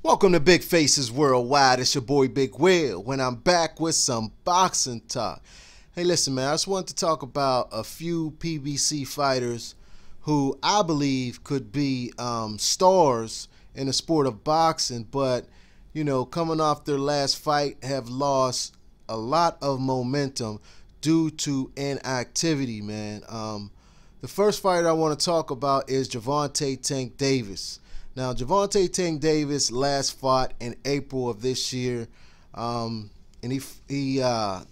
Welcome to Big Faces Worldwide. It's your boy Big Will when I'm back with some boxing talk. Hey, listen, man, I just wanted to talk about a few PBC fighters who I believe could be stars in the sport of boxing, but, you know, coming off their last fight have lost a lot of momentum due to inactivity, man. The first fighter I want to talk about is Gervonta Tank Davis. Now, Gervonta Tank Davis last fought in April of this year, and he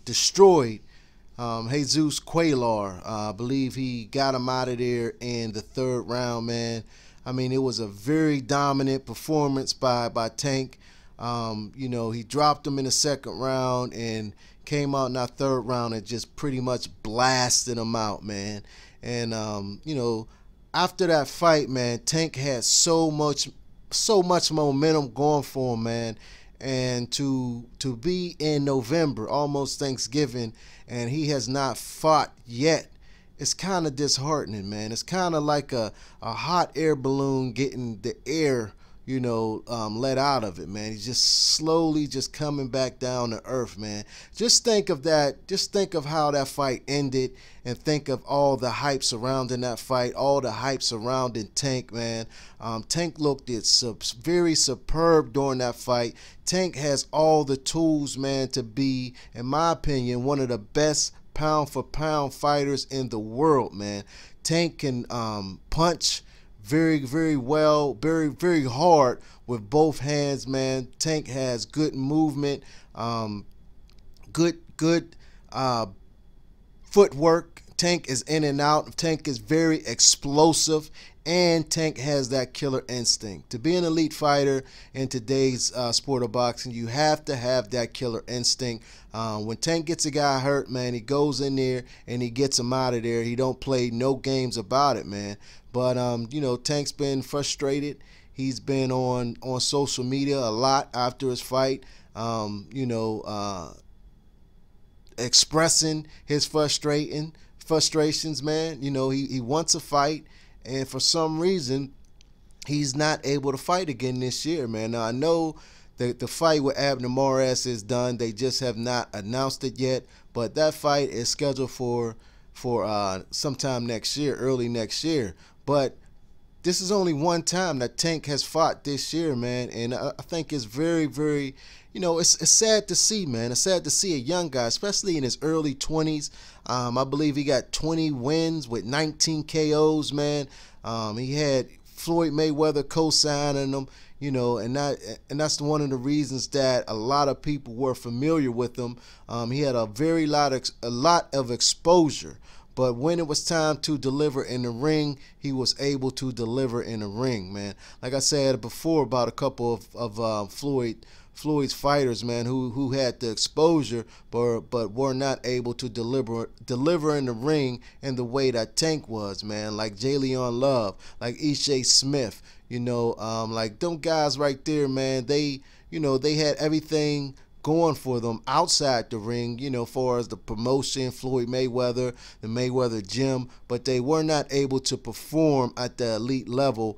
destroyed Jesus Cuellar. I believe he got him out of there in the third round, man. I mean, it was a very dominant performance by Tank. You know, he dropped him in the second round and came out in that third round and just pretty much blasted him out, man. And, you know, after that fight, man, Tank had so much momentum going for him, man. And to be in November, almost Thanksgiving, and he has not fought yet, it's kind of disheartening, man. It's kind of like a hot air balloon getting the air, you know, let out of it, man. He's just slowly just coming back down to earth, man. Just think of that. Just think of how that fight ended and think of all the hype surrounding that fight, all the hype surrounding Tank, man. Tank looked very superb during that fight. Tank has all the tools, man, to be, in my opinion, one of the best pound-for-pound fighters in the world, man. Tank can punch very well, very hard with both hands, man. Tank has good movement, good footwork. Tank is in and out. Tank is very explosive, and Tank has that killer instinct. To be an elite fighter in today's sport of boxing, you have to have that killer instinct. When Tank gets a guy hurt, man, he goes in there and he gets him out of there. He don't play no games about it, man. But, you know, Tank's been frustrated. He's been on social media a lot after his fight, you know, expressing his frustrations, man. You know, he wants a fight, and for some reason, he's not able to fight again this year, man. Now, I know that the fight with Abner Mares is done. They just have not announced it yet, but that fight is scheduled for sometime next year, early next year. But this is only one time that Tank has fought this year, man, and I think it's very, you know, it's sad to see, man. It's sad to see a young guy, especially in his early 20s. I believe he got 20 wins with 19 KOs, man. He had Floyd Mayweather co-signing him, you know, and that's one of the reasons that a lot of people were familiar with him. He had a lot of exposure. But when it was time to deliver in the ring, he was able to deliver in the ring, man. Like I said before about a couple of Floyd's fighters, man, who had the exposure but were not able to deliver in the ring in the way that Tank was, man. Like J'Leon Love, like Ishe Smith, you know, like them guys right there, man. They, you know, they had everything going for them outside the ring, you know, as far as the promotion, Floyd Mayweather, the Mayweather gym, but they were not able to perform at the elite level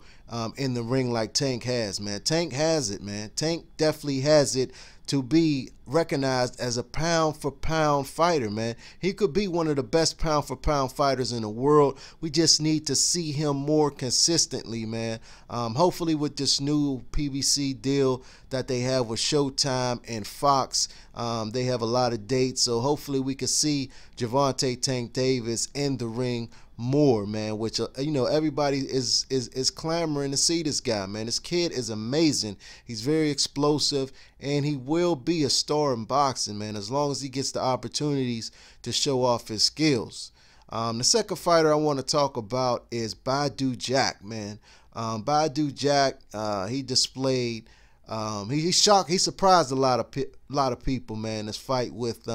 in the ring like Tank has, man. Tank has it, man. Tank definitely has it to be recognized as a pound-for-pound fighter, man. He could be one of the best pound-for-pound fighters in the world. We just need to see him more consistently, man. Hopefully with this new PBC deal that they have with Showtime and Fox, they have a lot of dates, so hopefully we can see Gervonta Tank Davis in the ring more, man, which you know, everybody is clamoring to see this guy, man. This kid is amazing. He's very explosive, and he will be a star in boxing, man, as long as he gets the opportunities to show off his skills. The second fighter I want to talk about is Badou Jack, man. Badou Jack, he displayed, he surprised a lot of people, man. This fight with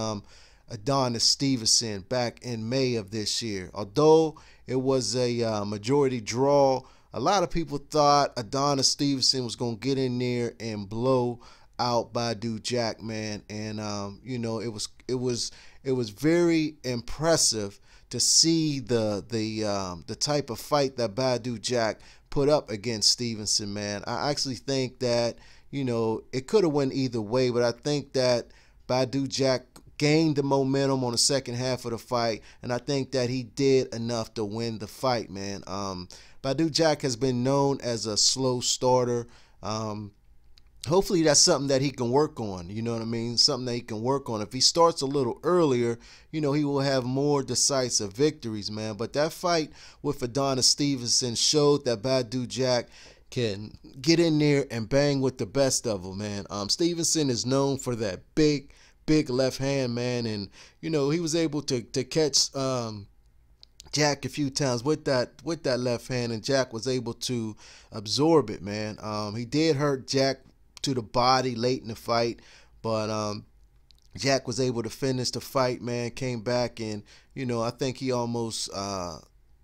Adonis Stevenson back in May of this year. Although it was a majority draw, a lot of people thought Adonis Stevenson was going to get in there and blow out Badou Jack, man. And you know, it was very impressive to see the type of fight that Badou Jack put up against Stevenson, man. I actually think that, it could have went either way, but I think that Badou Jack gained the momentum on the second half of the fight, and I think that he did enough to win the fight, man. Badou Jack has been known as a slow starter. Hopefully that's something that he can work on. You know what I mean? Something that he can work on. If he starts a little earlier, he will have more decisive victories, man. But that fight with Adonis Stevenson showed that Badou Jack can get in there and bang with the best of them, man. Stevenson is known for that big left hand, man, and he was able to catch Jack a few times with that left hand, and Jack was able to absorb it, man. He did hurt Jack to the body late in the fight, but Jack was able to finish the fight, man. Came back, and I think he almost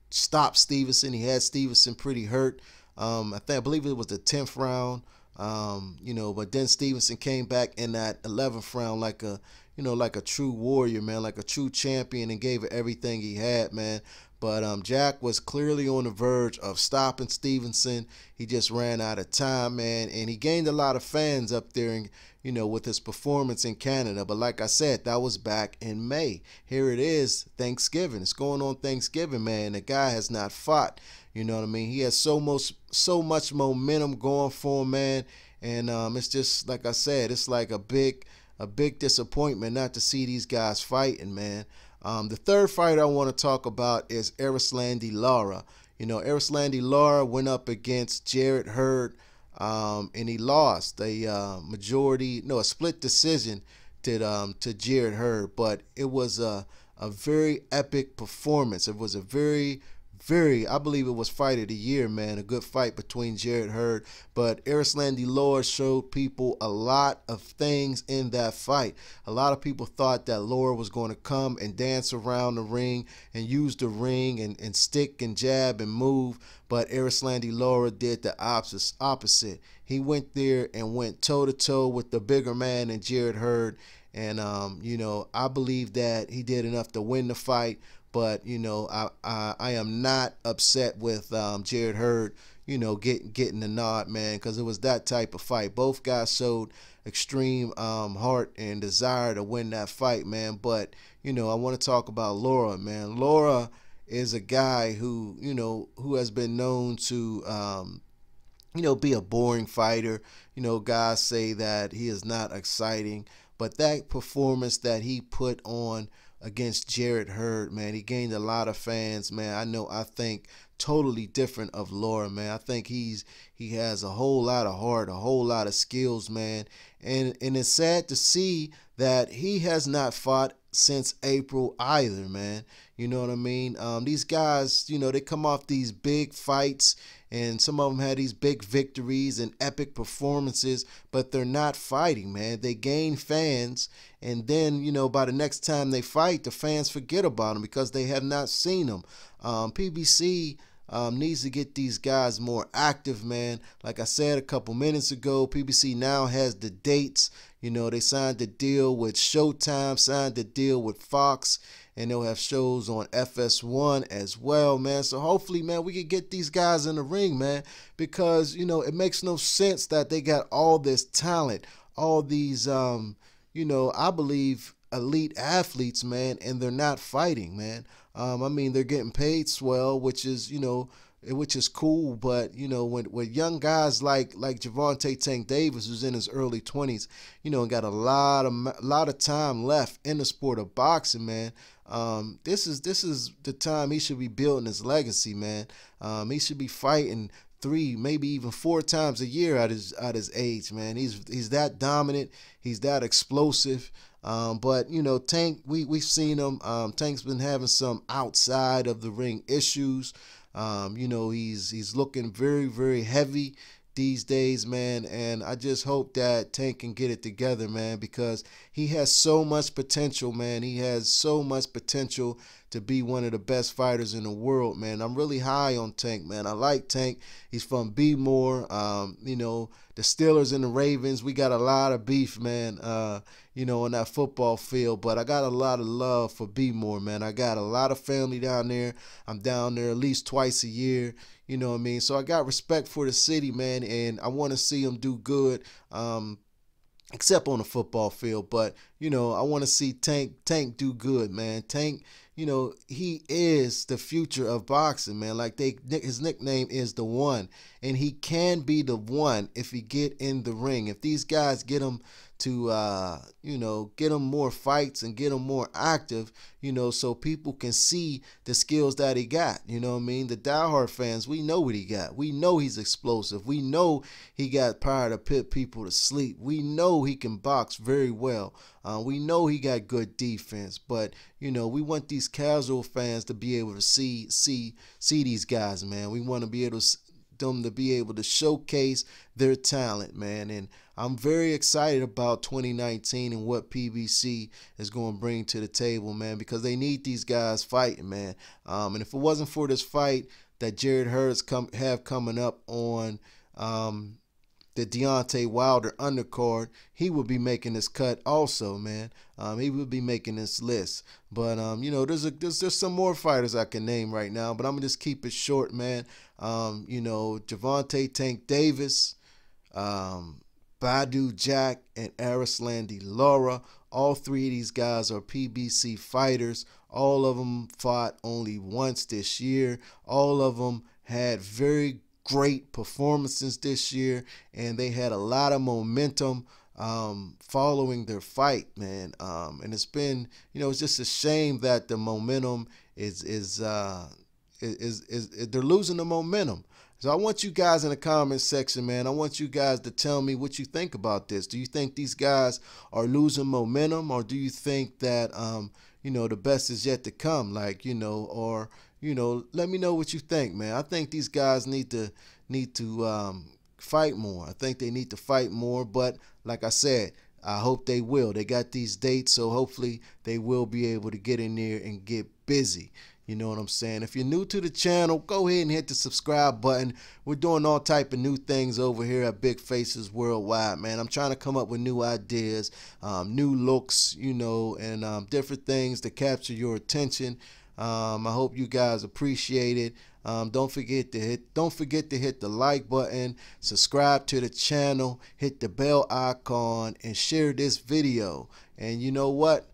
stopped Stevenson. He had Stevenson pretty hurt. I believe it was the 10th round. But then Stevenson came back in that 11th round like a true warrior, man, like a true champion, and gave it everything he had, man. But Jack was clearly on the verge of stopping Stevenson. He just ran out of time, man, and he gained a lot of fans up there, and with his performance in Canada. But like I said, that was back in May. Here it is, Thanksgiving. It's going on Thanksgiving, man. The guy has not fought. You know what I mean? He has so much momentum going for him, man. And it's just like I said, it's like a big disappointment not to see these guys fighting, man. The third fight I want to talk about is Erislandy Lara. Erislandy Lara went up against Jarrett Hurd, and he lost a split decision to Jarrett Hurd. But it was a very epic performance. It was a I believe it was fight of the year, man. A good fight between Jarrett Hurd. But Erislandy Lara showed people a lot of things in that fight. A lot of people thought that Lara was going to come and dance around the ring and use the ring and stick and jab and move. But Erislandy Lara did the opposite. He went there and went toe-to-toe with the bigger man than Jarrett Hurd. And, I believe that he did enough to win the fight. But, I am not upset with Jarrett Hurd, getting the nod, man, because it was that type of fight. Both guys showed extreme heart and desire to win that fight, man. But, I want to talk about Lara, man. Lara is a guy who has been known to, be a boring fighter. Guys say that he is not exciting. But that performance that he put on against Jarrett Hurd, man, he gained a lot of fans, man. I think totally different of Lara, man. I think he has a whole lot of heart, a whole lot of skills, man. And it's sad to see that he has not fought since April either, man. You know what I mean? These guys, they come off these big fights, and some of them had these big victories and epic performances, but they're not fighting, man. They gain fans, and then, by the next time they fight, the fans forget about them because they have not seen them. PBC needs to get these guys more active, man. Like I said a couple minutes ago, PBC now has the dates. They signed the deal with Showtime, signed the deal with Fox, and they'll have shows on FS1 as well, man. So hopefully, man, we can get these guys in the ring, man, because, it makes no sense that they got all this talent, all these, I believe elite athletes, man, and they're not fighting, man. They're getting paid swell, which is, which is cool, but when young guys like Gervonta Tank Davis, who's in his early 20s, and got a lot of time left in the sport of boxing, man. This is the time he should be building his legacy, man. He should be fighting 3, maybe even 4 times a year at his age, man. He's that dominant, he's that explosive. But Tank, we've seen him. Tank's been having some outside of the ring issues. He's looking very, very heavy these days, man, and I just hope that Tank can get it together, man, because he has so much potential, man. He has so much potential to be one of the best fighters in the world, man. I'm really high on Tank, man. I like Tank. He's from B-More. The Steelers and the Ravens, we got a lot of beef, man, on that football field, but I got a lot of love for B-More, man. I got a lot of family down there. I'm down there at least twice a year. You know what I mean? So I got respect for the city, man, and I want to see them do good. Except on the football field. But I want to see Tank do good, man. Tank, he is the future of boxing, man. Like his nickname is the One, and he can be the one if he get in the ring. If these guys get him to get him more fights and get him more active, so people can see the skills that he got. You know what I mean? The diehard fans, we know what he got. We know he's explosive. We know he got power to put people to sleep. We know he can box very well. We know he got good defense, but we want these casual fans to be able to see these guys, man. We want to be able to them to be able to showcase their talent, man. And I'm very excited about 2019 and what PBC is going to bring to the table, man, because they need these guys fighting, man. And if it wasn't for this fight that Jarrett Hurts have coming up on the Deontay Wilder undercard, he would be making this cut also, man. He would be making this list. But there's some more fighters I can name right now, but I'm gonna just keep it short, man. Gervonta Tank Davis, Badou Jack, and Erislandy Lara. All three of these guys are PBC fighters. All of them fought only once this year. All of them had very great performances this year, and they had a lot of momentum following their fight, man. And it's been, it's just a shame that the momentum is they're losing the momentum. So I want you guys in the comment section, man. I want you guys to tell me what you think about this. Do you think these guys are losing momentum, or do you think that the best is yet to come? Let me know what you think, man. I think these guys need to fight more. I think they need to fight more, but like I said, I hope they will. They got these dates, so hopefully they will be able to get in there and get busy. You know what I'm saying? If you're new to the channel, go ahead and hit the subscribe button. We're doing all type of new things over here at Big Faces Worldwide, man. I'm trying to come up with new ideas, new looks, and different things to capture your attention. I hope you guys appreciate it. Don't forget to hit the like button, subscribe to the channel, hit the bell icon, and share this video. And you know what?